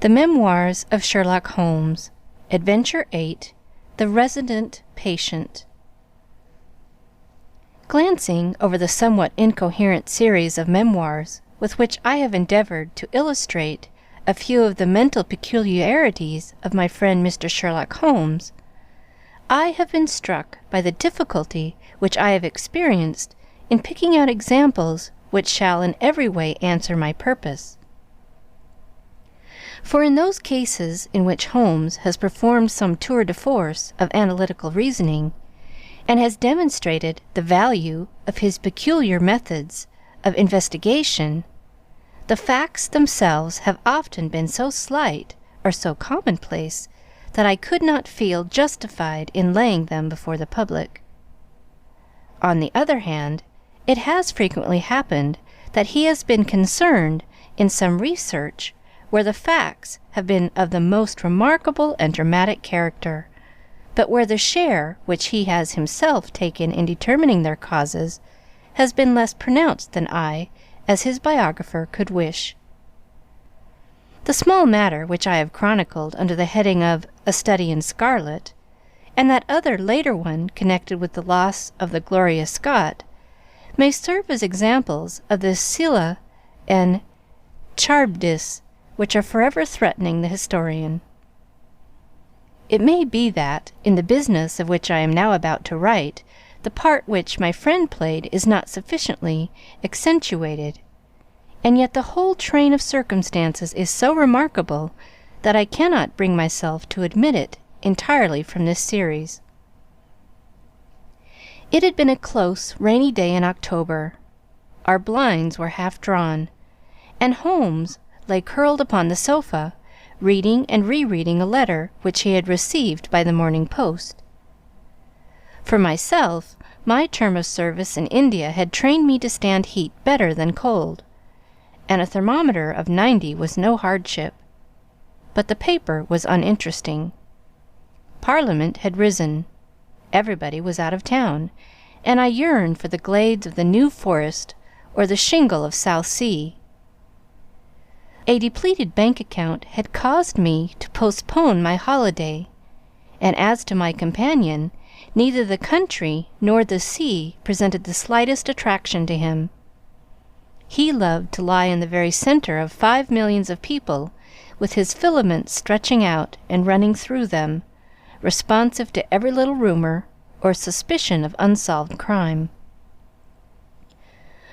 The Memoirs of Sherlock Holmes, Adventure 8, The Resident Patient. Glancing over the somewhat incoherent series of memoirs with which I have endeavored to illustrate a few of the mental peculiarities of my friend Mr. Sherlock Holmes, I have been struck by the difficulty which I have experienced in picking out examples which shall in every way answer my purpose. For in those cases in which Holmes has performed some tour de force of analytical reasoning, and has demonstrated the value of his peculiar methods of investigation, the facts themselves have often been so slight or so commonplace that I could not feel justified in laying them before the public. On the other hand, it has frequently happened that he has been concerned in some research where the facts have been of the most remarkable and dramatic character, but where the share which he has himself taken in determining their causes has been less pronounced than I, as his biographer, could wish. The small matter which I have chronicled under the heading of A Study in Scarlet, and that other later one connected with the loss of the Gloria Scott, may serve as examples of the Scylla and Charybdis which are forever threatening the historian. It may be that, in the business of which I am now about to write, the part which my friend played is not sufficiently accentuated, and yet the whole train of circumstances is so remarkable that I cannot bring myself to admit it entirely from this series. It had been a close, rainy day in October. Our blinds were half drawn, and Holmes lay curled upon the sofa, reading and rereading a letter which he had received by the morning post. For myself, my term of service in India had trained me to stand heat better than cold, and a thermometer of 90 was no hardship. But the paper was uninteresting. Parliament had risen. Everybody was out of town, and I yearned for the glades of the New Forest or the shingle of South Sea. A depleted bank account had caused me to postpone my holiday, and as to my companion, neither the country nor the sea presented the slightest attraction to him. He loved to lie in the very center of 5 millions of people, with his filaments stretching out and running through them, responsive to every little rumor or suspicion of unsolved crime.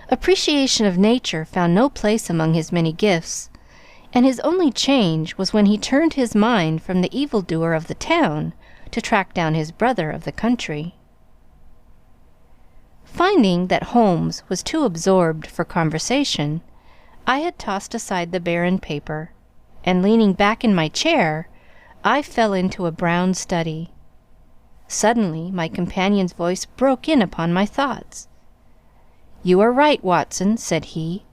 Appreciation of nature found no place among his many gifts, and his only change was when he turned his mind from the evildoer of the town to track down his brother of the country. Finding that Holmes was too absorbed for conversation, I had tossed aside the barren paper, and leaning back in my chair, I fell into a brown study. Suddenly my companion's voice broke in upon my thoughts. "You are right, Watson," said he.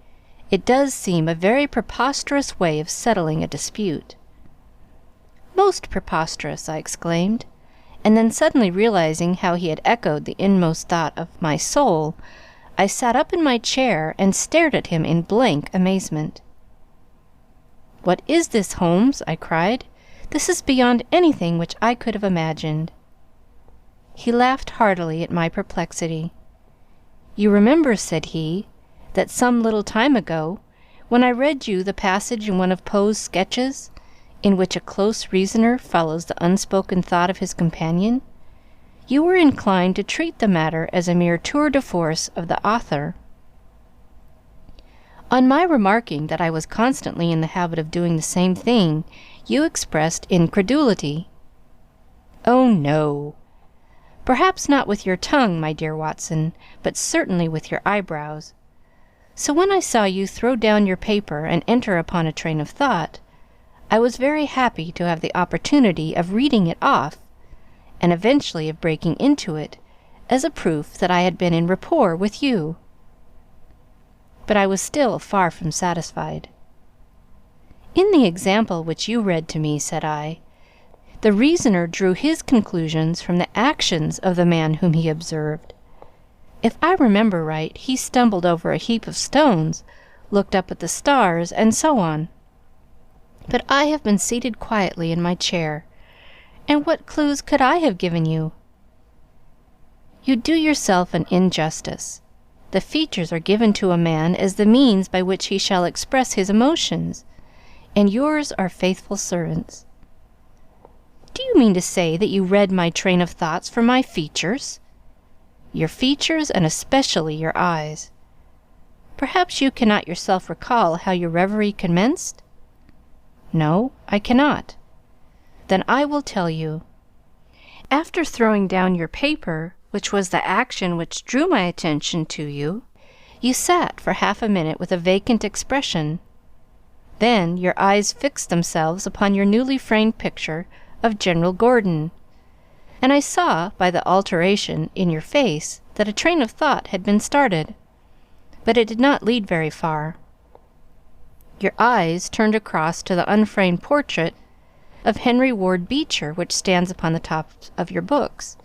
"It does seem a very preposterous way of settling a dispute." "Most preposterous!" I exclaimed, and then suddenly realizing how he had echoed the inmost thought of my soul, I sat up in my chair and stared at him in blank amazement. "What is this, Holmes?" I cried. "This is beyond anything which I could have imagined." He laughed heartily at my perplexity. "You remember," said he, "that some little time ago, when I read you the passage in one of Poe's sketches, in which a close reasoner follows the unspoken thought of his companion, you were inclined to treat the matter as a mere tour de force of the author. On my remarking that I was constantly in the habit of doing the same thing, you expressed incredulity." "Oh, no! Perhaps not with your tongue, my dear Watson, but certainly with your eyebrows. So when I saw you throw down your paper and enter upon a train of thought, I was very happy to have the opportunity of reading it off, and eventually of breaking into it, as a proof that I had been in rapport with you." But I was still far from satisfied. "In the example which you read to me," said I, "the reasoner drew his conclusions from the actions of the man whom he observed. If I remember right, he stumbled over a heap of stones, looked up at the stars, and so on." But I have been seated quietly in my chair, and what clues could I have given you? You do yourself an injustice. The features are given to a man as the means by which he shall express his emotions, and yours are faithful servants. Do you mean to say that you read my train of thoughts from my features? Your features, and especially your eyes. Perhaps you cannot yourself recall how your reverie commenced? No, I cannot. Then I will tell you. After throwing down your paper, which was the action which drew my attention to you, you sat for half a minute with a vacant expression. Then your eyes fixed themselves upon your newly framed picture of General Gordon, and I saw by the alteration in your face that a train of thought had been started, but it did not lead very far. Your eyes turned across to the unframed portrait of Henry Ward Beecher, which stands upon the top of your books.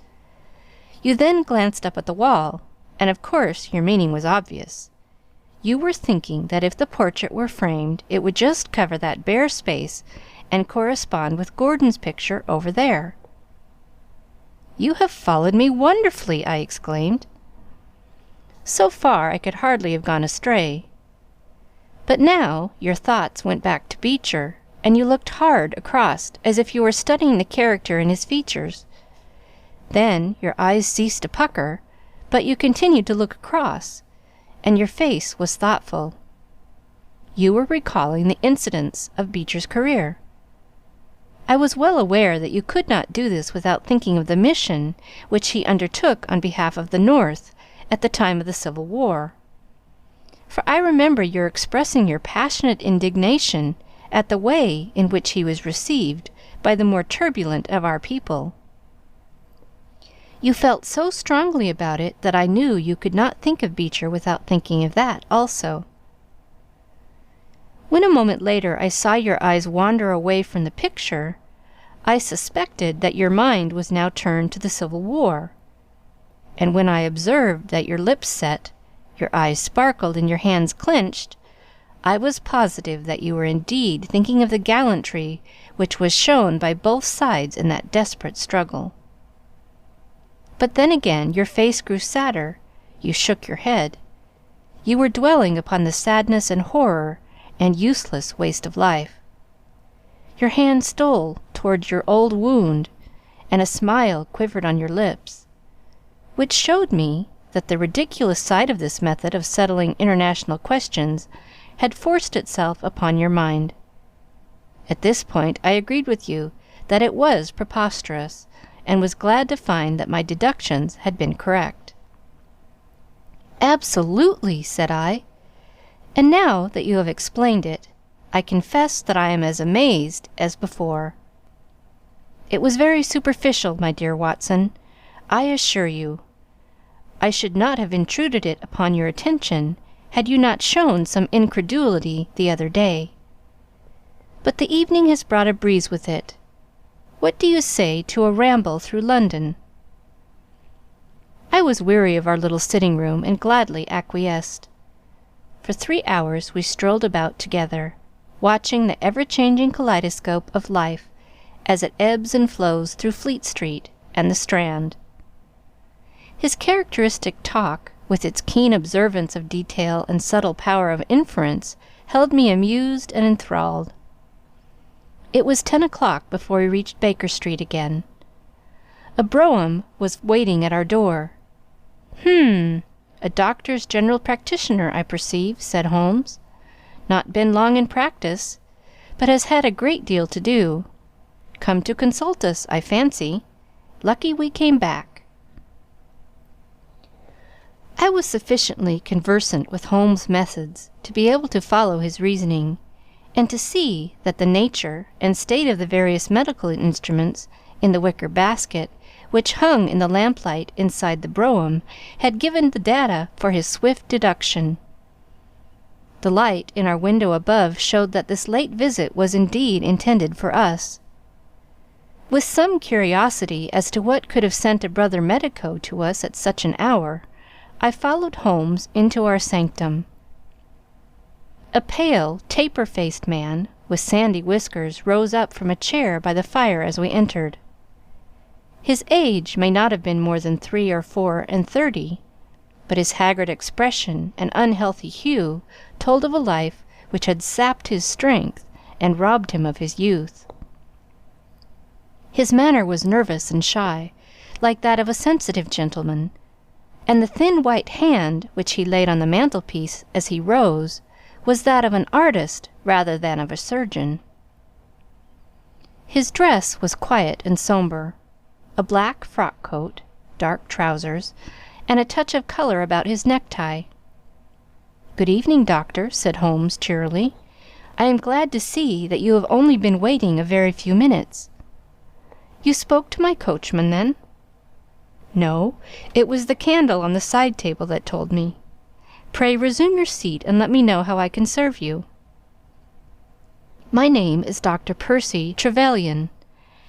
You then glanced up at the wall, and of course your meaning was obvious. You were thinking that if the portrait were framed, it would just cover that bare space and correspond with Gordon's picture over there. You have followed me wonderfully, I exclaimed. So far I could hardly have gone astray. But now your thoughts went back to Beecher, and you looked hard across as if you were studying the character in his features. Then your eyes ceased to pucker, but you continued to look across, and your face was thoughtful. You were recalling the incidents of Beecher's career. I was well aware that you could not do this without thinking of the mission which he undertook on behalf of the North at the time of the Civil War. For I remember your expressing your passionate indignation at the way in which he was received by the more turbulent of our people. You felt so strongly about it that I knew you could not think of Beecher without thinking of that also. When a moment later I saw your eyes wander away from the picture, I suspected that your mind was now turned to the Civil War, and when I observed that your lips set, your eyes sparkled, and your hands clenched, I was positive that you were indeed thinking of the gallantry which was shown by both sides in that desperate struggle. But then again your face grew sadder, you shook your head. You were dwelling upon the sadness and horror and useless waste of life. Your hand stole toward your old wound, and a smile quivered on your lips, which showed me that the ridiculous side of this method of settling international questions had forced itself upon your mind. At this point I agreed with you that it was preposterous, and was glad to find that my deductions had been correct. Absolutely, said I. And now that you have explained it, I confess that I am as amazed as before. It was very superficial, my dear Watson, I assure you. I should not have intruded it upon your attention had you not shown some incredulity the other day. But the evening has brought a breeze with it. What do you say to a ramble through London? I was weary of our little sitting-room, and gladly acquiesced. For 3 hours we strolled about together, watching the ever-changing kaleidoscope of life as it ebbs and flows through Fleet Street and the Strand. His characteristic talk, with its keen observance of detail and subtle power of inference, held me amused and enthralled. It was 10 o'clock before we reached Baker Street again. A brougham was waiting at our door. A doctor's general practitioner, I perceive, said Holmes. Not been long in practice, but has had a great deal to do. Come to consult us, I fancy. Lucky we came back. I was sufficiently conversant with Holmes' methods to be able to follow his reasoning, and to see that the nature and state of the various medical instruments in the wicker basket which hung in the lamplight inside the brougham had given the data for his swift deduction. The light in our window above showed that this late visit was indeed intended for us. With some curiosity as to what could have sent a brother medico to us at such an hour, I followed Holmes into our sanctum. A pale, taper-faced man, with sandy whiskers, rose up from a chair by the fire as we entered. His age may not have been more than 3 or 34, but his haggard expression and unhealthy hue told of a life which had sapped his strength and robbed him of his youth. His manner was nervous and shy, like that of a sensitive gentleman, and the thin white hand which he laid on the mantelpiece as he rose was that of an artist rather than of a surgeon. His dress was quiet and somber, a black frock coat, dark trousers, and a touch of color about his necktie. "Good evening, doctor," said Holmes cheerily. "I am glad to see that you have only been waiting a very few minutes. You spoke to my coachman, then?" "No, it was the candle on the side table that told me. Pray resume your seat and let me know how I can serve you." "My name is Dr. Percy Trevelyan,"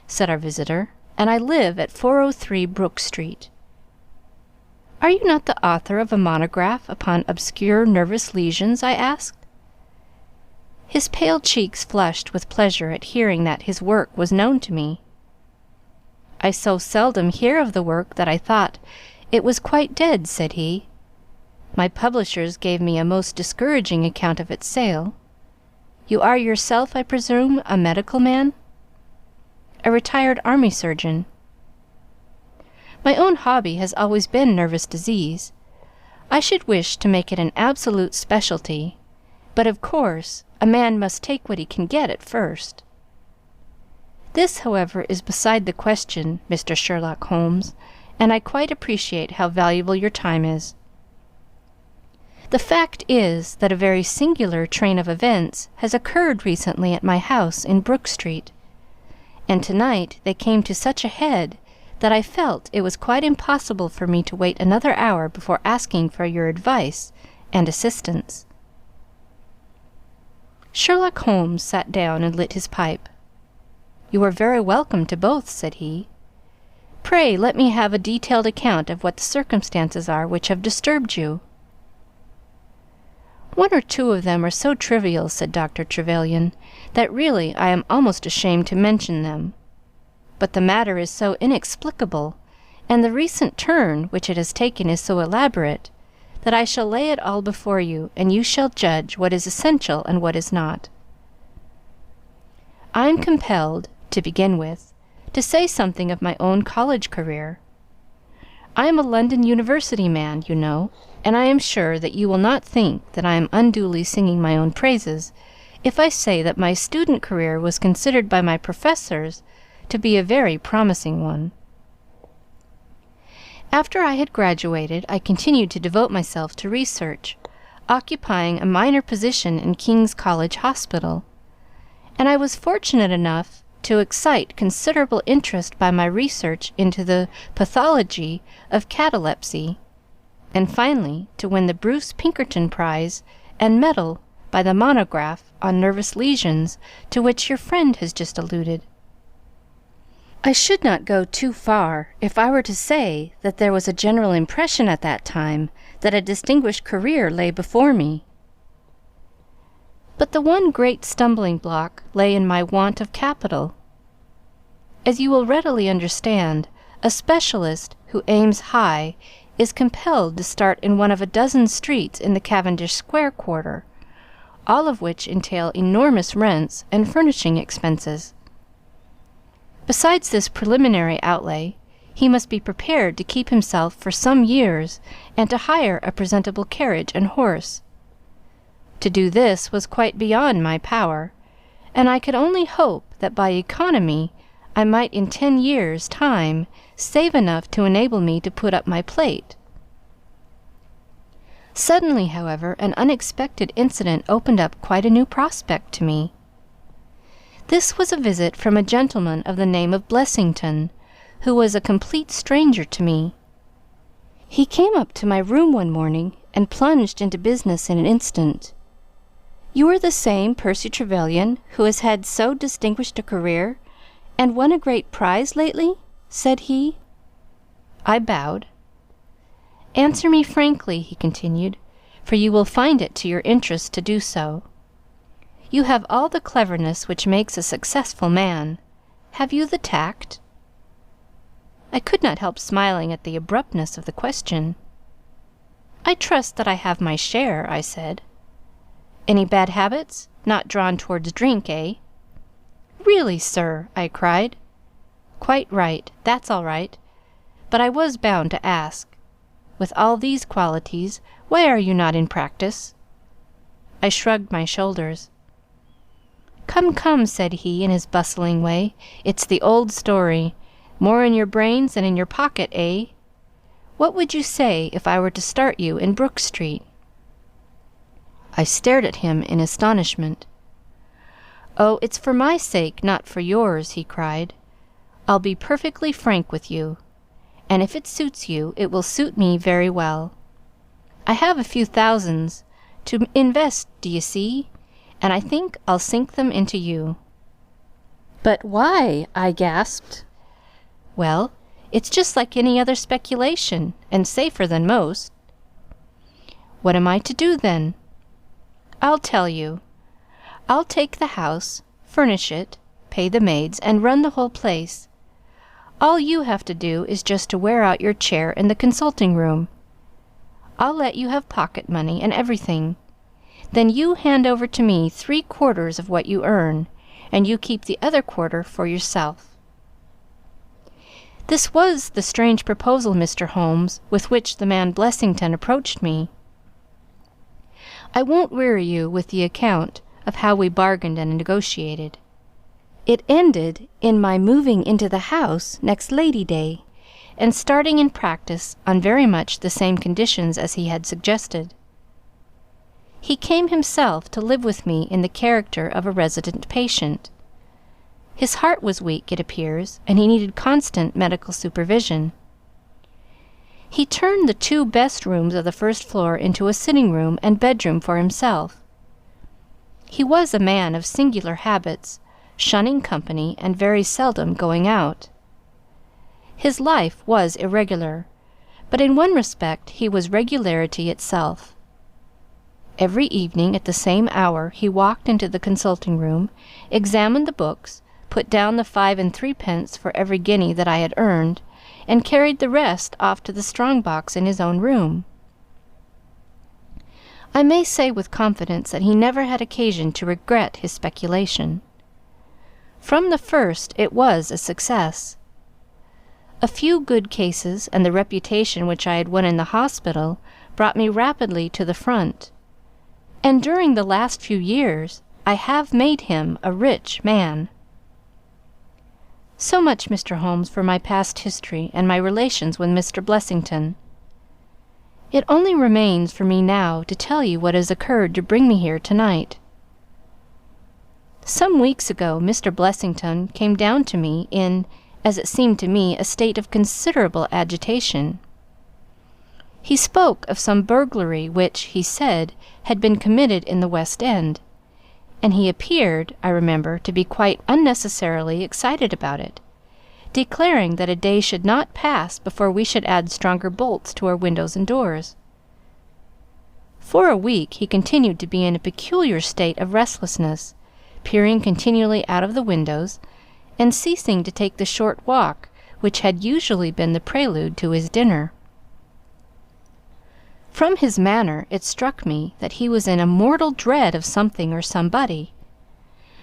said our visitor, "and I live at 403 Brook Street." "Are you not the author of a monograph upon obscure nervous lesions?" I asked. His pale cheeks flushed with pleasure at hearing that his work was known to me. "I so seldom hear of the work that I thought it was quite dead," said he. "My publishers gave me a most discouraging account of its sale. You are yourself, I presume, a medical man?" "A retired army surgeon." "My own hobby has always been nervous disease. I should wish to make it an absolute specialty, but of course a man must take what he can get at first. This, however, is beside the question, Mr. Sherlock Holmes, and I quite appreciate how valuable your time is. The fact is that a very singular train of events has occurred recently at my house in Brook Street, and tonight they came to such a head that I felt it was quite impossible for me to wait another hour before asking for your advice and assistance." Sherlock Holmes sat down and lit his pipe. "You are very welcome to both," said he. "Pray let me have a detailed account of what the circumstances are which have disturbed you." "One or two of them are so trivial," said Dr. Trevelyan, "that really I am almost ashamed to mention them. But the matter is so inexplicable, and the recent turn which it has taken is so elaborate, that I shall lay it all before you, and you shall judge what is essential and what is not. I am compelled, to begin with, to say something of my own college career. I am a London University man, you know, and I am sure that you will not think that I am unduly singing my own praises if I say that my student career was considered by my professors to be a very promising one. After I had graduated, I continued to devote myself to research, occupying a minor position in King's College Hospital, and I was fortunate enough to excite considerable interest by my research into the pathology of catalepsy, and finally to win the Bruce Pinkerton Prize and medal by the monograph on nervous lesions to which your friend has just alluded. I should not go too far if I were to say that there was a general impression at that time that a distinguished career lay before me. But the one great stumbling block lay in my want of capital. As you will readily understand, a specialist who aims high is compelled to start in one of a dozen streets in the Cavendish Square quarter, all of which entail enormous rents and furnishing expenses. Besides this preliminary outlay, he must be prepared to keep himself for some years and to hire a presentable carriage and horse. To do this was quite beyond my power, and I could only hope that by economy I might in 10 years' time save enough to enable me to put up my plate. Suddenly, however, an unexpected incident opened up quite a new prospect to me. This was a visit from a gentleman of the name of Blessington, who was a complete stranger to me. He came up to my room one morning and plunged into business in an instant. "You are the same Percy Trevelyan who has had so distinguished a career and won a great prize lately?" said he. I bowed. "Answer me frankly," he continued, "for you will find it to your interest to do so. You have all the cleverness which makes a successful man. Have you the tact?" I could not help smiling at the abruptness of the question. "I trust that I have my share," I said. "Any bad habits? Not drawn towards drink, eh?" "Really, sir!" I cried. "Quite right. That's all right. But I was bound to ask. With all these qualities, why are you not in practice?" I shrugged my shoulders. "Come, come," said he in his bustling way. "It's the old story. More in your brains than in your pocket, eh? What would you say if I were to start you in Brook Street?" I stared at him in astonishment. "Oh, it's for my sake, not for yours," he cried. "I'll be perfectly frank with you. And if it suits you, it will suit me very well. I have a few thousands to invest, d'ye see, and I think I'll sink them into you." "But why?" I gasped. "Well, it's just like any other speculation, and safer than most." "What am I to do, then?" "I'll tell you. I'll take the house, furnish it, pay the maids, and run the whole place. All you have to do is just to wear out your chair in the consulting room. I'll let you have pocket money and everything. Then you hand over to me 3/4 of what you earn, and you keep the other quarter for yourself." This was the strange proposal, Mr. Holmes, with which the man Blessington approached me. I won't weary you with the account of how we bargained and negotiated. It ended in my moving into the house next Lady Day, and starting in practice on very much the same conditions as he had suggested. He came himself to live with me in the character of a resident patient. His heart was weak, it appears, and he needed constant medical supervision. He turned the 2 best rooms of the first floor into a sitting room and bedroom for himself. He was a man of singular habits, shunning company and very seldom going out. His life was irregular, but in one respect he was regularity itself. Every evening at the same hour he walked into the consulting room, examined the books, put down the 5 and 3 for every guinea that I had earned, and carried the rest off to the strong box in his own room. I may say with confidence that he never had occasion to regret his speculation. From the first it was a success. A few good cases and the reputation which I had won in the hospital brought me rapidly to the front, and during the last few years I have made him a rich man. So much, Mr. Holmes, for my past history and my relations with Mr. Blessington. It only remains for me now to tell you what has occurred to bring me here tonight. Some weeks ago Mr. Blessington came down to me in, as it seemed to me, a state of considerable agitation. He spoke of some burglary which, he said, had been committed in the West End, and he appeared, I remember, to be quite unnecessarily excited about it, declaring that a day should not pass before we should add stronger bolts to our windows and doors. For a week he continued to be in a peculiar state of restlessness, peering continually out of the windows, and ceasing to take the short walk which had usually been the prelude to his dinner. From his manner it struck me that he was in a mortal dread of something or somebody,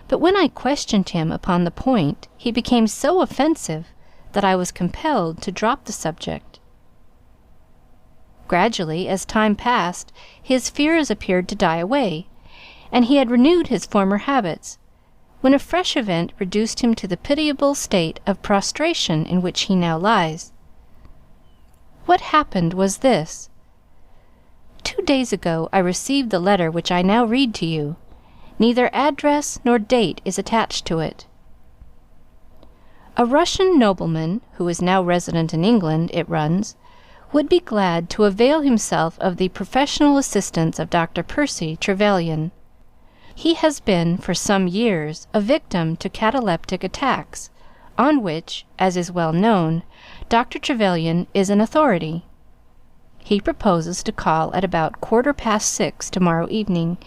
but when I questioned him upon the point he became so offensive that I was compelled to drop the subject. Gradually, as time passed, his fears appeared to die away, and he had renewed his former habits, when a fresh event reduced him to the pitiable state of prostration in which he now lies. What happened was this. 2 days ago I received the letter which I now read to you. Neither address nor date is attached to it. A Russian nobleman, who is now resident in England, it runs, would be glad to avail himself of the professional assistance of Dr. Percy Trevelyan. He has been for some years a victim to cataleptic attacks, on which, as is well known, Dr. Trevelyan is an authority. He proposes to call at about 6:15 tomorrow evening,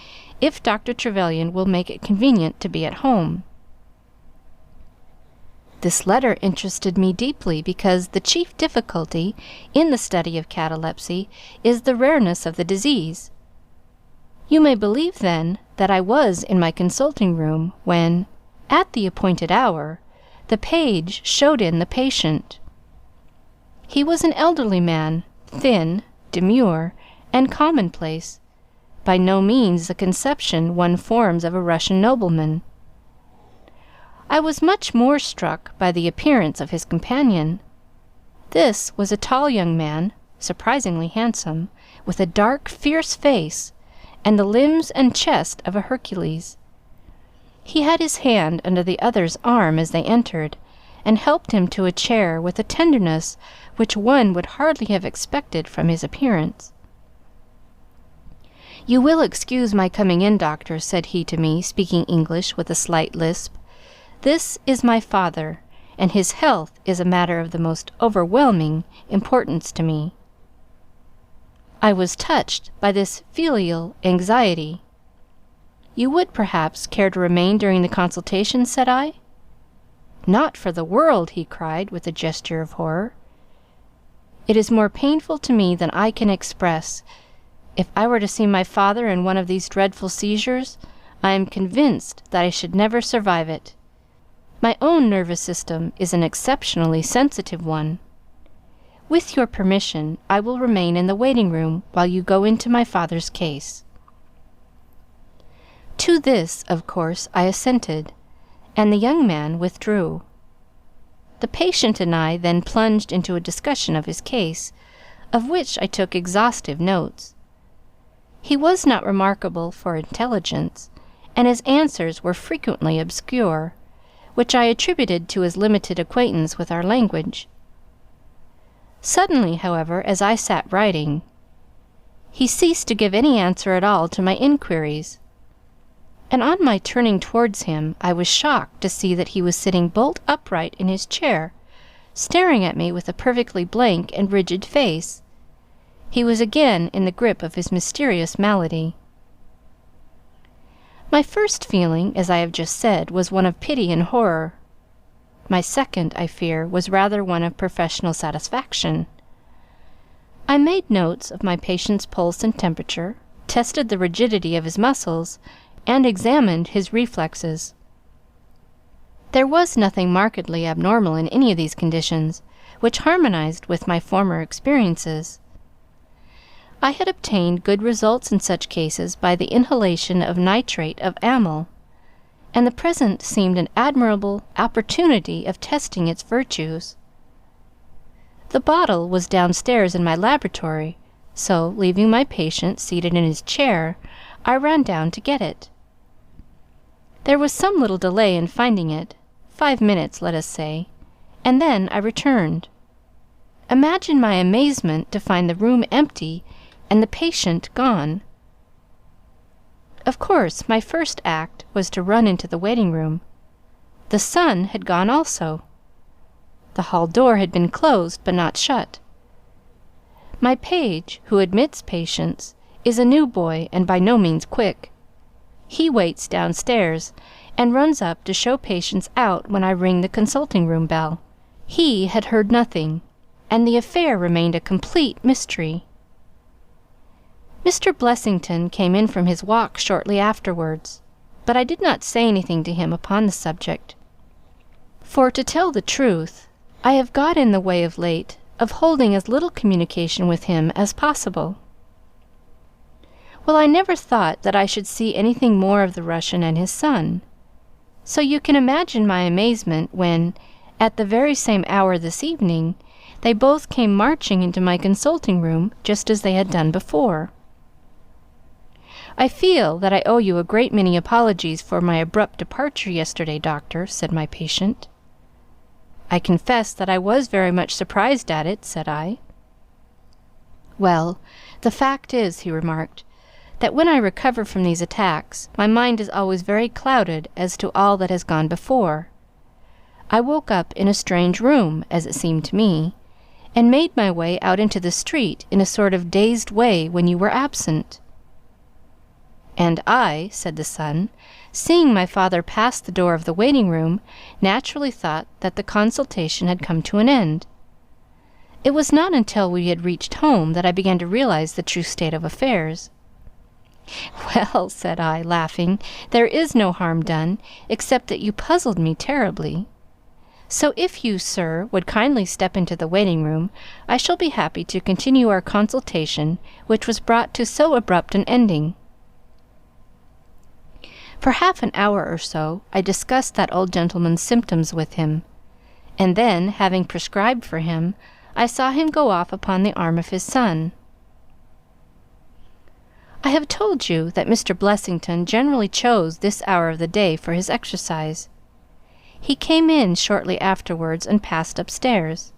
if Dr. Trevelyan will make it convenient to be at home. This letter interested me deeply because the chief difficulty in the study of catalepsy is the rareness of the disease. You may believe, then, that I was in my consulting room when, at the appointed hour, the page showed in the patient. He was an elderly man, thin, demure, and commonplace, by no means the conception one forms of a Russian nobleman. I was much more struck by the appearance of his companion. This was a tall young man, surprisingly handsome, with a dark, fierce face, and the limbs and chest of a Hercules. He had his hand under the other's arm as they entered, and helped him to a chair with a tenderness which one would hardly have expected from his appearance. "You will excuse my coming in, doctor," said he to me, speaking English with a slight lisp. "This is my father, and his health is a matter of the most overwhelming importance to me." I was touched by this filial anxiety. "You would, perhaps, care to remain during the consultation?" said I. "Not for the world!" he cried, with a gesture of horror. "It is more painful to me than I can express. If I were to see my father in one of these dreadful seizures, I am convinced that I should never survive it. My own nervous system is an exceptionally sensitive one. With your permission, I will remain in the waiting-room while you go into my father's case." To this, of course, I assented, and the young man withdrew. The patient and I then plunged into a discussion of his case, of which I took exhaustive notes. He was not remarkable for intelligence, and his answers were frequently obscure, which I attributed to his limited acquaintance with our language. Suddenly, however, as I sat writing, he ceased to give any answer at all to my inquiries, and on my turning towards him I was shocked to see that he was sitting bolt upright in his chair, staring at me with a perfectly blank and rigid face. He was again in the grip of his mysterious malady. My first feeling, as I have just said, was one of pity and horror. My second, I fear, was rather one of professional satisfaction. I made notes of my patient's pulse and temperature, tested the rigidity of his muscles, and examined his reflexes. There was nothing markedly abnormal in any of these conditions, which harmonized with my former experiences. I had obtained good results in such cases by the inhalation of nitrate of amyl, and the present seemed an admirable opportunity of testing its virtues. The bottle was downstairs in my laboratory, so, leaving my patient seated in his chair, I ran down to get it. There was some little delay in finding it, 5 minutes, let us say, and then I returned. Imagine my amazement to find the room empty and the patient gone. Of course, my first act was to run into the waiting-room. The son had gone also. The hall door had been closed but not shut. My page, who admits patients, is a new boy and by no means quick. He waits downstairs and runs up to show patients out when I ring the consulting-room bell. He had heard nothing, and the affair remained a complete mystery. Mr. Blessington came in from his walk shortly afterwards, but I did not say anything to him upon the subject. For, to tell the truth, I have got in the way of late of holding as little communication with him as possible. Well, I never thought that I should see anything more of the Russian and his son, so you can imagine my amazement when, at the very same hour this evening, they both came marching into my consulting-room just as they had done before. "I feel that I owe you a great many apologies for my abrupt departure yesterday, doctor," said my patient. "I confess that I was very much surprised at it," said I. "Well, the fact is," he remarked, "that when I recover from these attacks, my mind is always very clouded as to all that has gone before. I woke up in a strange room, as it seemed to me, and made my way out into the street in a sort of dazed way when you were absent." "And I," said the son, seeing my father pass the door of the waiting-room, naturally thought that the consultation had come to an end. It was not until we had reached home that I began to realize the true state of affairs. "Well," said I, laughing, "there is no harm done, except that you puzzled me terribly. So if you, sir, would kindly step into the waiting-room, I shall be happy to continue our consultation, which was brought to so abrupt an ending." For half an hour or so I discussed that old gentleman's symptoms with him, and then, having prescribed for him, I saw him go off upon the arm of his son. I have told you that Mr. Blessington generally chose this hour of the day for his exercise. He came in shortly afterwards and passed upstairs.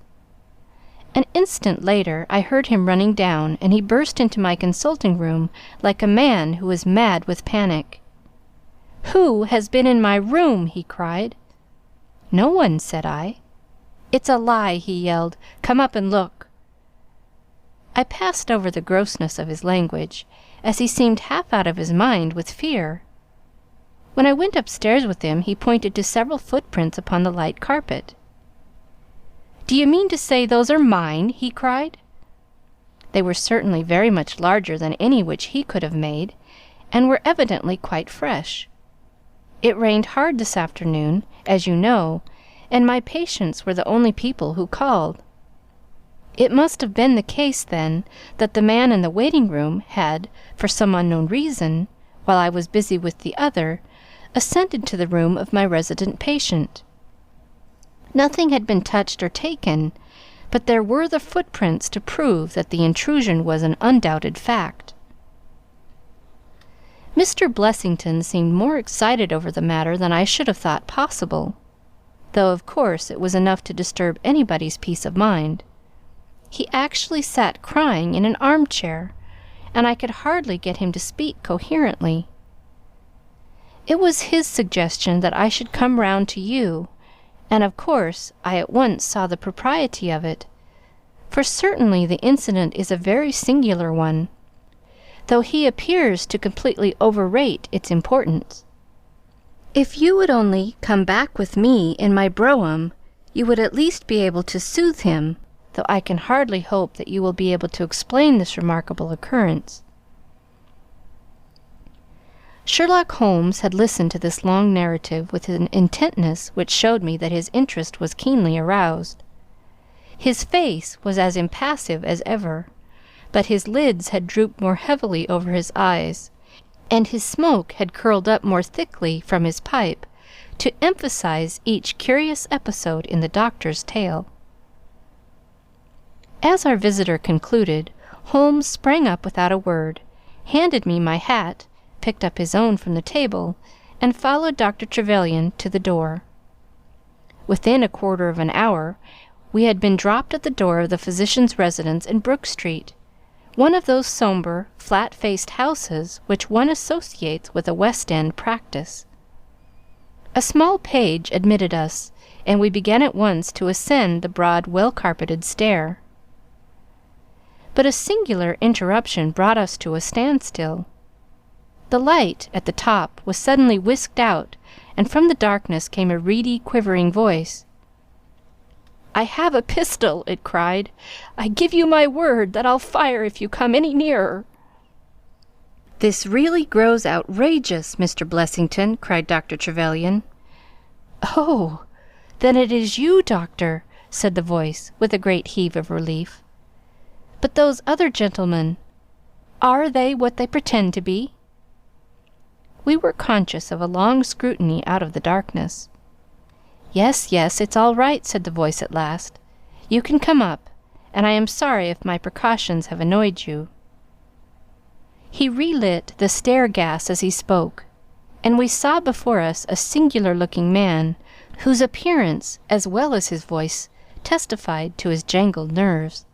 An instant later I heard him running down, and he burst into my consulting room like a man who is mad with panic. "Who has been in my room?" he cried. "No one," said I. "It's a lie!" he yelled. "Come up and look." I passed over the grossness of his language, as he seemed half out of his mind with fear. When I went upstairs with him, he pointed to several footprints upon the light carpet. "Do you mean to say those are mine?" he cried. They were certainly very much larger than any which he could have made, and were evidently quite fresh. It rained hard this afternoon, as you know, and my patients were the only people who called. It must have been the case, then, that the man in the waiting-room had, for some unknown reason, while I was busy with the other, ascended to the room of my resident patient. Nothing had been touched or taken, but there were the footprints to prove that the intrusion was an undoubted fact. Mr. Blessington seemed more excited over the matter than I should have thought possible, though of course it was enough to disturb anybody's peace of mind. He actually sat crying in an armchair, and I could hardly get him to speak coherently. It was his suggestion that I should come round to you, and of course I at once saw the propriety of it, for certainly the incident is a very singular one, though he appears to completely overrate its importance. If you would only come back with me in my brougham, you would at least be able to soothe him, though I can hardly hope that you will be able to explain this remarkable occurrence. Sherlock Holmes had listened to this long narrative with an intentness which showed me that his interest was keenly aroused. His face was as impassive as ever, but his lids had drooped more heavily over his eyes, and his smoke had curled up more thickly from his pipe to emphasize each curious episode in the doctor's tale. As our visitor concluded, Holmes sprang up without a word, handed me my hat, picked up his own from the table, and followed Dr. Trevelyan to the door. Within a quarter of an hour, we had been dropped at the door of the physician's residence in Brook Street, one of those sombre, flat-faced houses which one associates with a West End practice. A small page admitted us, and we began at once to ascend the broad, well-carpeted stair. But a singular interruption brought us to a standstill. The light at the top was suddenly whisked out, and from the darkness came a reedy, quivering voice. "I have a pistol," it cried. "I give you my word that I'll fire if you come any nearer." "This really grows outrageous, Mr. Blessington," cried Dr. Trevelyan. "Oh, then it is you, doctor," said the voice, with a great heave of relief. "But those other gentlemen, are they what they pretend to be?" We were conscious of a long scrutiny out of the darkness. "Yes, yes, it's all right," said the voice at last. "You can come up, and I am sorry if my precautions have annoyed you." He relit the stair gas as he spoke, and we saw before us a singular-looking man, whose appearance, as well as his voice, testified to his jangled nerves.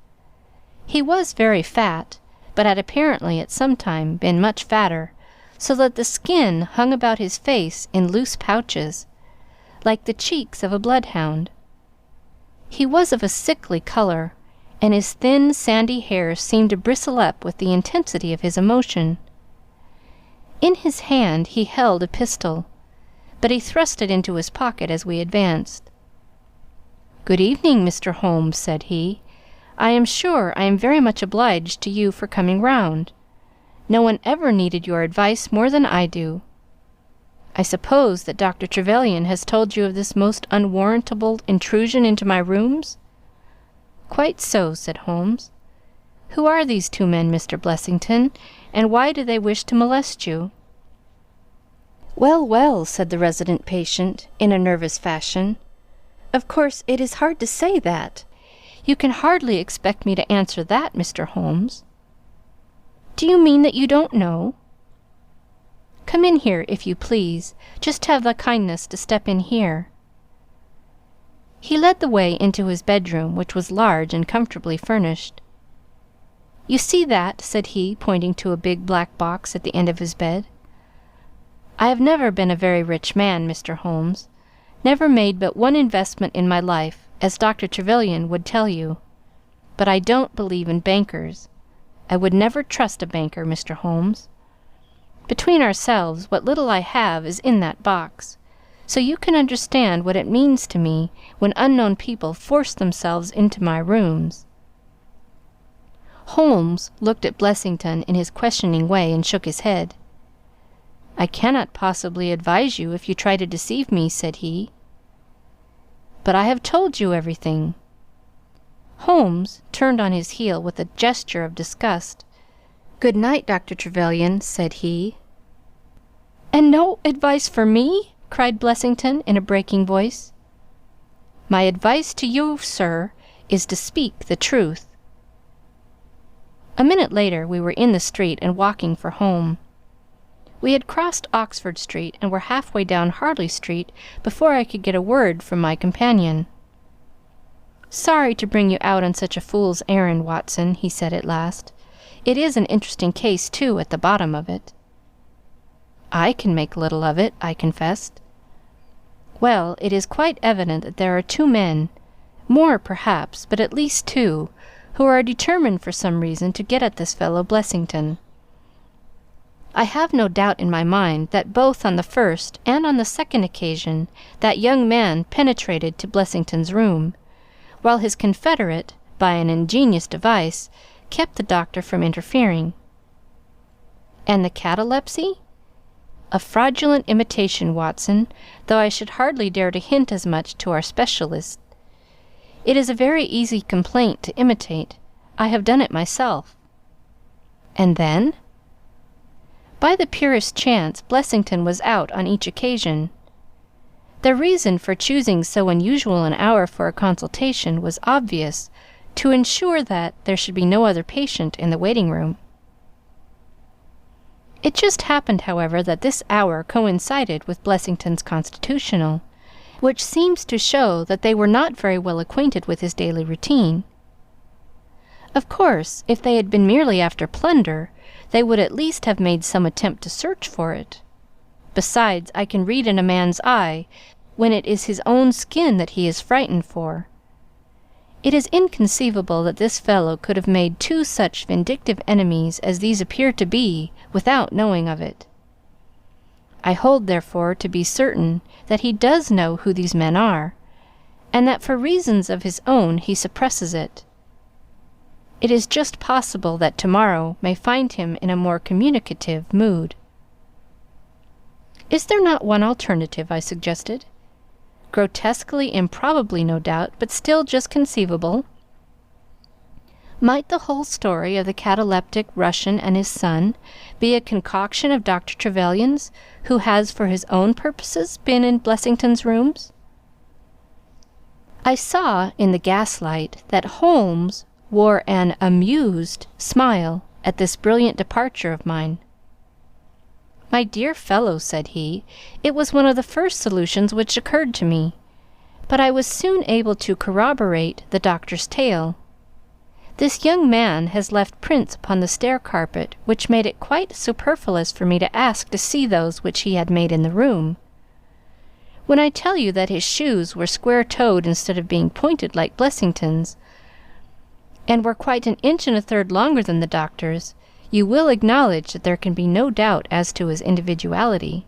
He was very fat, but had apparently at some time been much fatter, so that the skin hung about his face in loose pouches, like the cheeks of a bloodhound. He was of a sickly color, and his thin, sandy hair seemed to bristle up with the intensity of his emotion. In his hand he held a pistol, but he thrust it into his pocket as we advanced. "Good evening, Mr. Holmes," said he. "I am sure I am very much obliged to you for coming round. No one ever needed your advice more than I do. I suppose that Dr. Trevelyan has told you of this most unwarrantable intrusion into my rooms?" "Quite so," said Holmes. "Who are these two men, Mr. Blessington, and why do they wish to molest you?" "Well, well," said the resident patient, in a nervous fashion. "Of course, it is hard to say that. You can hardly expect me to answer that, Mr. Holmes." "Do you mean that you don't know?" "Come in here, if you please. Just have the kindness to step in here." He led the way into his bedroom, which was large and comfortably furnished. "You see that?" said he, pointing to a big black box at the end of his bed. "I have never been a very rich man, Mr. Holmes. Never made but one investment in my life, as Dr. Trevelyan would tell you. But I don't believe in bankers. I would never trust a banker, Mr. Holmes. Between ourselves, what little I have is in that box, so you can understand what it means to me when unknown people force themselves into my rooms." Holmes looked at Blessington in his questioning way and shook his head. "I cannot possibly advise you if you try to deceive me," said he. "But I have told you everything." Holmes turned on his heel with a gesture of disgust. "Good night, Dr. Trevelyan," said he. "And no advice for me?" cried Blessington in a breaking voice. "My advice to you, sir, is to speak the truth." A minute later we were in the street and walking for home. We had crossed Oxford Street and were halfway down Harley Street before I could get a word from my companion. "Sorry to bring you out on such a fool's errand, Watson," he said at last. "It is an interesting case, too, at the bottom of it." "I can make little of it," I confessed. "Well, it is quite evident that there are two men, more perhaps, but at least two, who are determined for some reason to get at this fellow Blessington. I have no doubt in my mind that both on the first and on the second occasion that young man penetrated to Blessington's room, while his confederate, by an ingenious device, kept the doctor from interfering. And the catalepsy? A fraudulent imitation, Watson, though I should hardly dare to hint as much to our specialist. It is a very easy complaint to imitate. I have done it myself." "And then?" "By the purest chance, Blessington was out on each occasion. Their reason for choosing so unusual an hour for a consultation was obvious, to ensure that there should be no other patient in the waiting-room. It just happened, however, that this hour coincided with Blessington's constitutional, which seems to show that they were not very well acquainted with his daily routine. Of course, if they had been merely after plunder, they would at least have made some attempt to search for it. Besides, I can read in a man's eye when it is his own skin that he is frightened for. It is inconceivable that this fellow could have made two such vindictive enemies as these appear to be without knowing of it. I hold, therefore, to be certain that he does know who these men are, and that for reasons of his own he suppresses it. It is just possible that tomorrow may find him in a more communicative mood." "Is there not one alternative?" I suggested. "Grotesquely improbably, no doubt, but still just conceivable. Might the whole story of the cataleptic Russian and his son be a concoction of Dr. Trevelyan's, who has for his own purposes been in Blessington's rooms?" I saw in the gaslight that Holmes wore an amused smile at this brilliant departure of mine. "My dear fellow," said he, "it was one of the first solutions which occurred to me, but I was soon able to corroborate the doctor's tale. This young man has left prints upon the stair-carpet which made it quite superfluous for me to ask to see those which he had made in the room. When I tell you that his shoes were square-toed instead of being pointed like Blessington's, and were quite an inch and a third longer than the doctor's, You will acknowledge that there can be no doubt as to his individuality.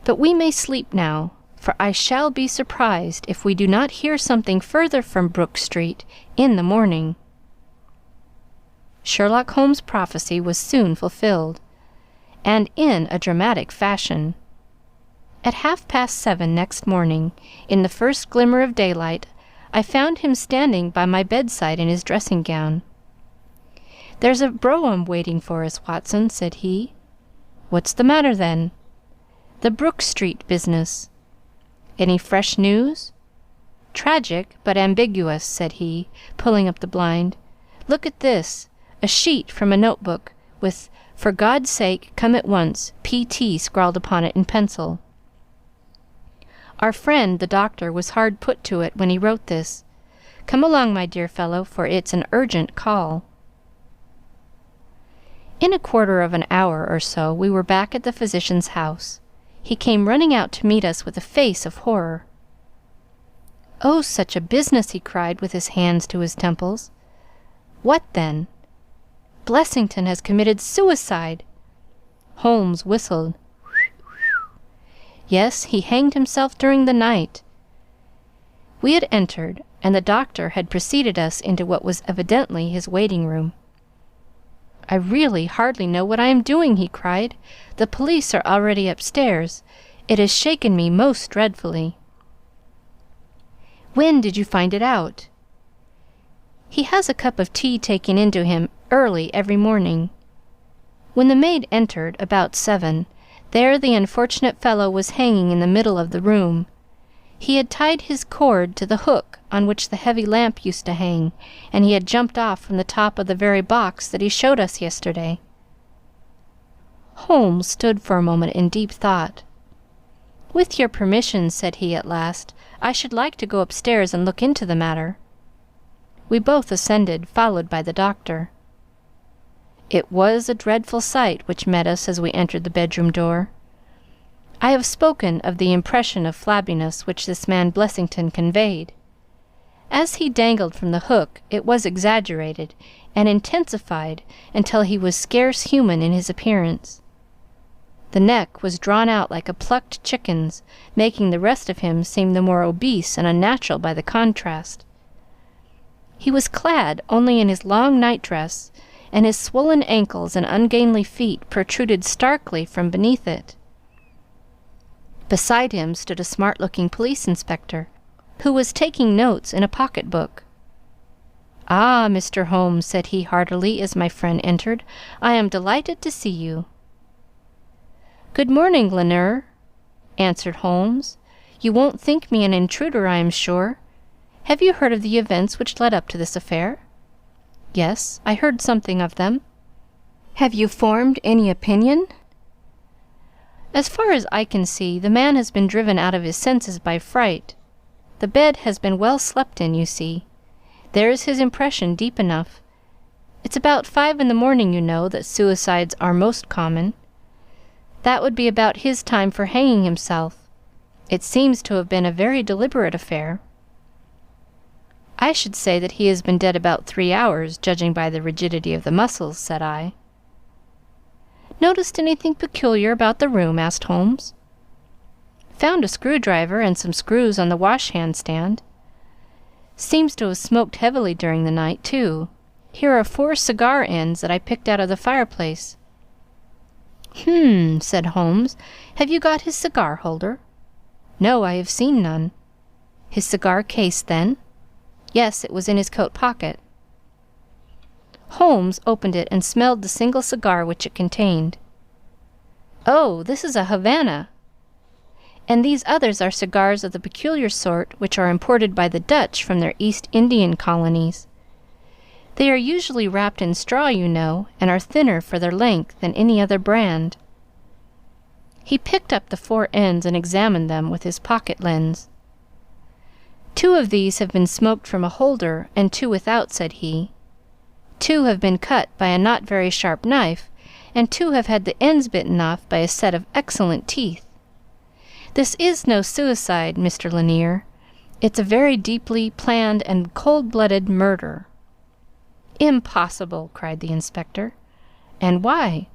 But we may sleep now, for I shall be surprised if we do not hear something further from Brook Street in the morning." Sherlock Holmes' prophecy was soon fulfilled, and in a dramatic fashion. At 7:30 next morning, in the first glimmer of daylight, I found him standing by my bedside in his dressing-gown. "There's a brougham waiting for us, Watson," said he. "What's the matter, then?" "The Brook Street business." "Any fresh news?" "Tragic, but ambiguous," said he, pulling up the blind. "Look at this, a sheet from a notebook, with 'For God's sake, come at once, P.T.' scrawled upon it in pencil. Our friend, the doctor, was hard put to it when he wrote this. Come along, my dear fellow, for it's an urgent call." In a quarter of an hour or so we were back at the physician's house. He came running out to meet us with a face of horror. "Oh, such a business!" he cried, with his hands to his temples. "What then?" "Blessington has committed suicide!" Holmes whistled. "Yes, he hanged himself during the night." We had entered, and the doctor had preceded us into what was evidently his waiting-room. "I really hardly know what I am doing," he cried. "The police are already upstairs. It has shaken me most dreadfully." "When did you find it out?" "He has a cup of tea taken in to him early every morning. When the maid entered, about 7, there the unfortunate fellow was hanging in the middle of the room. He had tied his cord to the hook on which the heavy lamp used to hang, and he had jumped off from the top of the very box that he showed us yesterday." Holmes stood for a moment in deep thought. "With your permission," said he at last, "I should like to go upstairs and look into the matter." We both ascended, followed by the doctor. It was a dreadful sight which met us as we entered the bedroom door. I have spoken of the impression of flabbiness which this man Blessington conveyed. As he dangled from the hook, it was exaggerated and intensified until he was scarce human in his appearance. The neck was drawn out like a plucked chicken's, making the rest of him seem the more obese and unnatural by the contrast. He was clad only in his long night-dress, and his swollen ankles and ungainly feet protruded starkly from beneath it. Beside him stood a smart-looking police inspector, who was taking notes in a pocket-book. "Ah, Mr. Holmes," said he heartily as my friend entered, "I am delighted to see you." "Good morning, Lanier," answered Holmes. "You won't think me an intruder, I am sure. Have you heard of the events which led up to this affair?" "Yes, I heard something of them." "Have you formed any opinion?" "As far as I can see, the man has been driven out of his senses by fright. The bed has been well slept in, you see. There is his impression deep enough. It's about 5 in the morning, you know, that suicides are most common. That would be about his time for hanging himself. It seems to have been a very deliberate affair." "I should say that he has been dead about 3 hours, judging by the rigidity of the muscles," said I. "Noticed anything peculiar about the room?" asked Holmes. "Found a screwdriver and some screws on the wash-hand stand. Seems to have smoked heavily during the night, too. Here are 4 cigar ends that I picked out of the fireplace." Said Holmes. "Have you got his cigar holder?" "No, I have seen none." "His cigar case, then?" "Yes, it was in his coat pocket." Holmes opened it and smelled the single cigar which it contained. "Oh, this is a Havana, and these others are cigars of the peculiar sort which are imported by the Dutch from their East Indian colonies. They are usually wrapped in straw, you know, and are thinner for their length than any other brand." He picked up the 4 ends and examined them with his pocket lens. "2 of these have been smoked from a holder, and 2 without," said he. "2 have been cut by a not very sharp knife, and 2 have had the ends bitten off by a set of excellent teeth. This is no suicide, Mr. Lanier. It's a very deeply planned and cold-blooded murder." "Impossible!" cried the inspector. And why?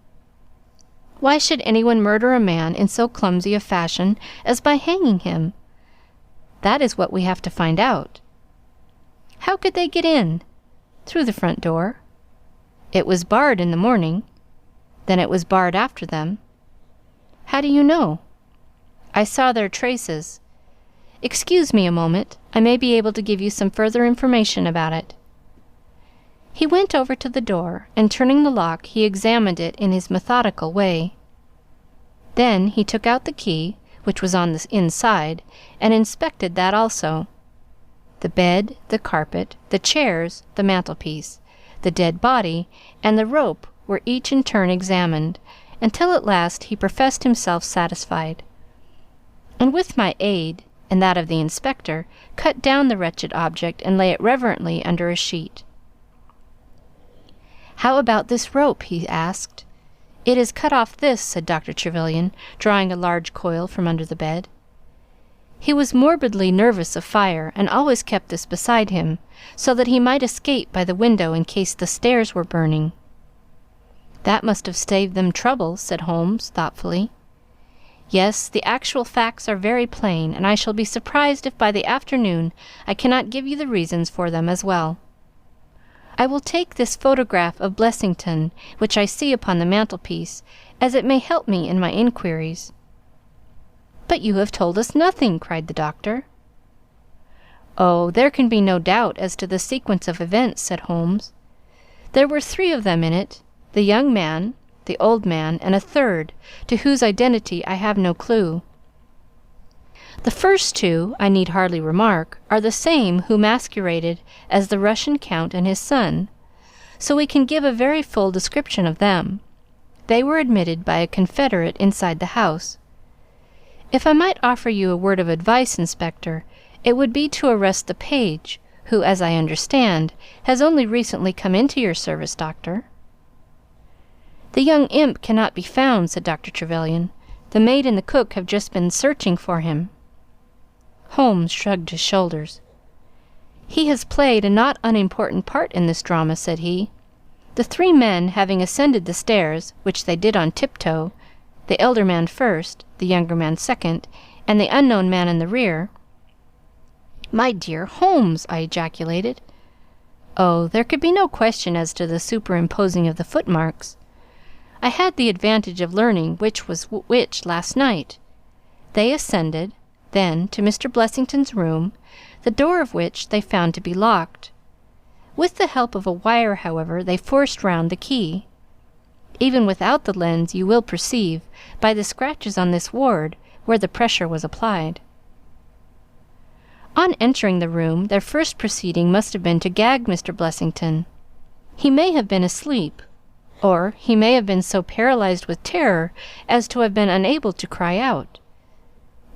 Why should anyone murder a man in so clumsy a fashion as by hanging him? That is what we have to find out. How could they get in? Through the front door. It was barred in the morning. Then it was barred after them. How do you know? I saw their traces. Excuse me a moment. I may be able to give you some further information about it. He went over to the door, and turning the lock, he examined it in his methodical way. Then he took out the key, which was on the inside, and inspected that also. The bed, the carpet, the chairs, the mantelpiece, the dead body, and the rope were each in turn examined, until at last he professed himself satisfied, and with my aid, and that of the inspector, cut down the wretched object and lay it reverently under a sheet. "How about this rope?" he asked. "It is cut off this," said Dr. Trevelyan, drawing a large coil from under the bed. He was morbidly nervous of fire, and always kept this beside him, so that he might escape by the window in case the stairs were burning. "That must have saved them trouble," said Holmes, thoughtfully. "Yes, the actual facts are very plain, and I shall be surprised if by the afternoon I cannot give you the reasons for them as well. I will take this photograph of Blessington, which I see upon the mantelpiece, as it may help me in my inquiries." "But you have told us nothing!" cried the doctor. "Oh, there can be no doubt as to the sequence of events," said Holmes. "There were 3 of them in it, the young man, the old man, and a third, to whose identity I have no clue. The first 2, I need hardly remark, are the same who masqueraded as the Russian count and his son, so we can give a very full description of them. They were admitted by a confederate inside the house. If I might offer you a word of advice, Inspector, it would be to arrest the page, who, as I understand, has only recently come into your service, Doctor." "The young imp cannot be found," said Dr. Trevelyan. "The maid and the cook have just been searching for him." Holmes shrugged his shoulders. "He has played a not unimportant part in this drama," said he. "The 3 men having ascended the stairs, which they did on tiptoe, the elder man first, the younger man second, and the unknown man in the rear—" "My dear Holmes!" I ejaculated. "Oh, there could be no question as to the superimposing of the footmarks. I had the advantage of learning which was which last night. They ascended, then, to Mr. Blessington's room, the door of which they found to be locked. With the help of a wire, however, they forced round the key. Even without the lens, you will perceive, by the scratches on this ward, where the pressure was applied. On entering the room, their first proceeding must have been to gag Mr. Blessington. He may have been asleep, or he may have been so paralyzed with terror as to have been unable to cry out.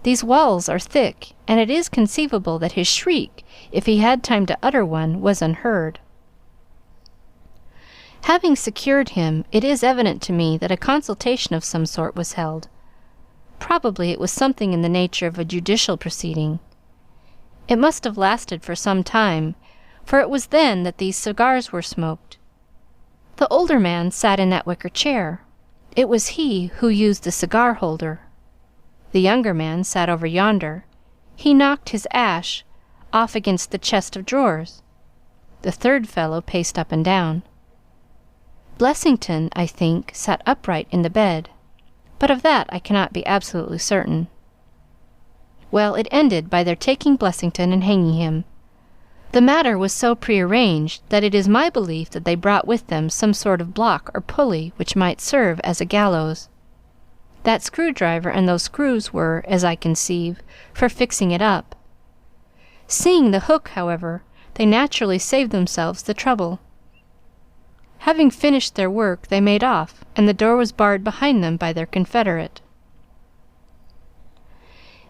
These walls are thick, and it is conceivable that his shriek, if he had time to utter one, was unheard. Having secured him, it is evident to me that a consultation of some sort was held. Probably it was something in the nature of a judicial proceeding. It must have lasted for some time, for it was then that these cigars were smoked. The older man sat in that wicker chair. It was he who used the cigar holder. The younger man sat over yonder. He knocked his ash off against the chest of drawers. The third fellow paced up and down. Blessington, I think, sat upright in the bed, but of that I cannot be absolutely certain. Well, it ended by their taking Blessington and hanging him. The matter was so prearranged that it is my belief that they brought with them some sort of block or pulley which might serve as a gallows. That screwdriver and those screws were, as I conceive, for fixing it up. Seeing the hook, however, they naturally saved themselves the trouble. Having finished their work, they made off, and the door was barred behind them by their confederate.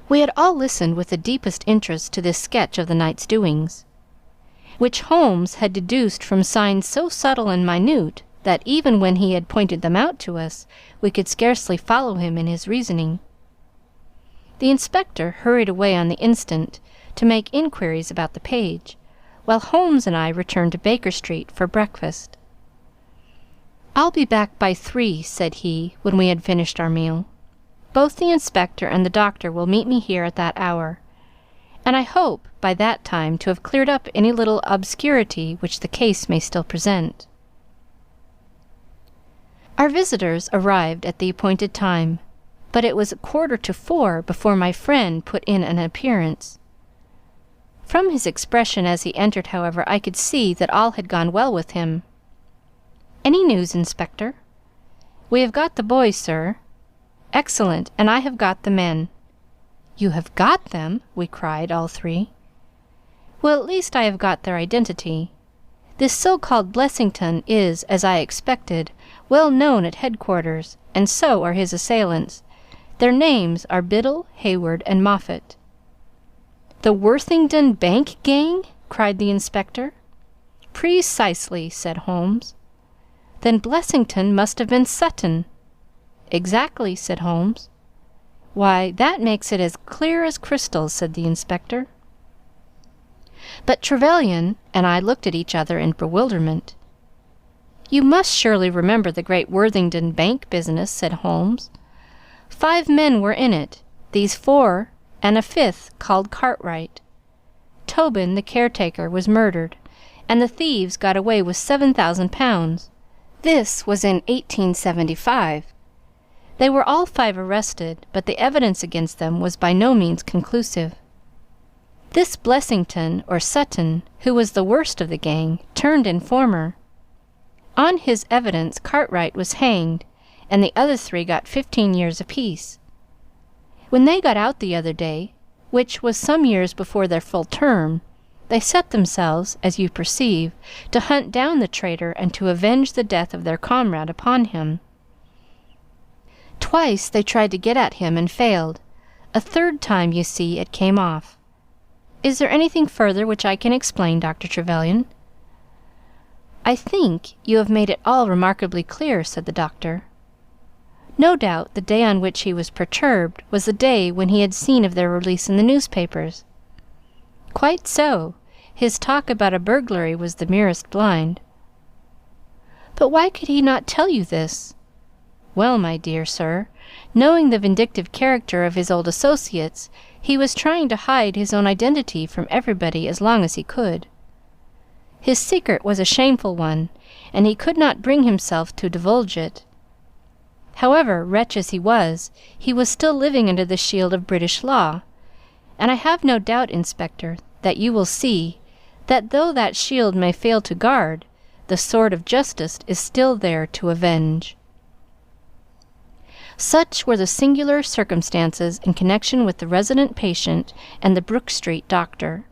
We had all listened with the deepest interest to this sketch of the night's doings, which Holmes had deduced from signs so subtle and minute that, even when he had pointed them out to us, we could scarcely follow him in his reasoning. The inspector hurried away on the instant to make inquiries about the page, while Holmes and I returned to Baker Street for breakfast. "I'll be back by 3, said he, when we had finished our meal. "Both the inspector and the doctor will meet me here at that hour, and I hope by that time to have cleared up any little obscurity which the case may still present." Our visitors arrived at the appointed time, but it was 3:45 before my friend put in an appearance. From his expression as he entered, however, I could see that all had gone well with him. "Any news, Inspector?" "We have got the boys, sir." "Excellent, and I have got the men." "You have got them?" we cried, all three. "Well, at least I have got their identity. This so-called Blessington is, as I expected, well known at headquarters, and so are his assailants. Their names are Biddle, Hayward, and Moffat." "The Worthington Bank gang?" cried the inspector. "Precisely," said Holmes. "Then Blessington must have been Sutton." "Exactly," said Holmes. "Why, that makes it as clear as crystal," said the inspector. But Trevelyan and I looked at each other in bewilderment. "You must surely remember the great Worthington Bank business," said Holmes. 5 men were in it, these 4 and a 5th called Cartwright. Tobin, the caretaker, was murdered, and the thieves got away with £7,000. This was in 1875. They were all 5 arrested, but the evidence against them was by no means conclusive. This Blessington, or Sutton, who was the worst of the gang, turned informer. On his evidence Cartwright was hanged, and the other 3 got 15 years apiece. When they got out the other day, which was some years before their full term, they set themselves, as you perceive, to hunt down the traitor and to avenge the death of their comrade upon him. Twice they tried to get at him and failed. A 3rd time, you see, it came off. Is there anything further which I can explain, Dr. Trevelyan?" "I think you have made it all remarkably clear," said the doctor. No doubt the day on which he was perturbed was the day when he had seen of their release in the newspapers. "Quite so. His talk about a burglary was the merest blind." "But why could he not tell you this?" "Well, my dear sir, knowing the vindictive character of his old associates, he was trying to hide his own identity from everybody as long as he could. His secret was a shameful one, and he could not bring himself to divulge it. However, wretch as he was still living under the shield of British law, and I have no doubt, Inspector, that you will see that though that shield may fail to guard, the sword of justice is still there to avenge." Such were the singular circumstances in connection with the resident patient and the Brook Street doctor.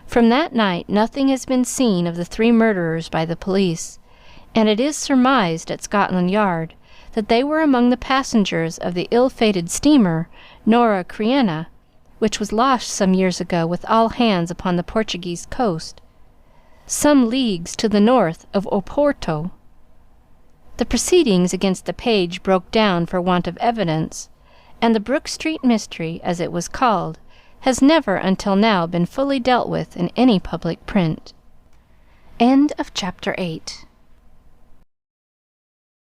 From that night nothing has been seen of the 3 murderers by the police, and it is surmised at Scotland Yard that they were among the passengers of the ill-fated steamer Nora Creina, which was lost some years ago with all hands upon the Portuguese coast, some leagues to the north of Oporto. The proceedings against the page broke down for want of evidence, and the Brook Street mystery, as it was called, has never until now been fully dealt with in any public print. End of Chapter 8.